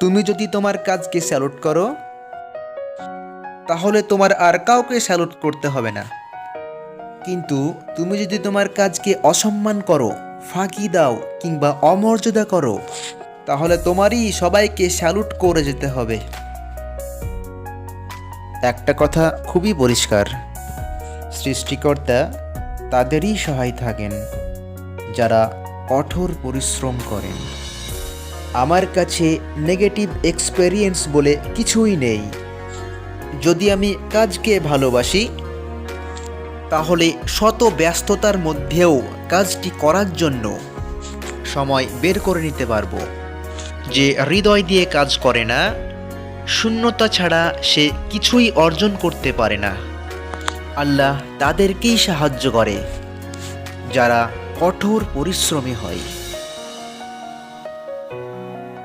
তুমি যদি তোমার কাজকে স্যালুট করো, তাহলে তোমার আর কাউকে স্যালুট করতে হবে না। কিন্তু তুমি যদি তোমার কাজকে অসম্মান করো, ফাঁকি দাও কিংবা অমর্যাদা করো, তাহলে তোমারই সবাইকে স্যালুট করে যেতে হবে। একটা কথা খুবই পরিষ্কার, সৃষ্টিকর্তা তাদেরই সহায় থাকেন যারা কঠোর পরিশ্রম করেন। আমার কাছে নেগেটিভ এক্সপেরিয়েন্স বলে কিছুই নেই। যদি আমি কাজকে ভালোবাসি, তাহলে শত ব্যস্ততার মধ্যেও কাজটি করার জন্য সময় বের করে নিতে পারবো। যে হৃদয় দিয়ে কাজ করে না, শূন্যতা ছাড়া সে কিছুই অর্জন করতে পারে না। আল্লাহ তাদেরকেই সাহায্য করে যারা কঠোর পরিশ্রমী হয়।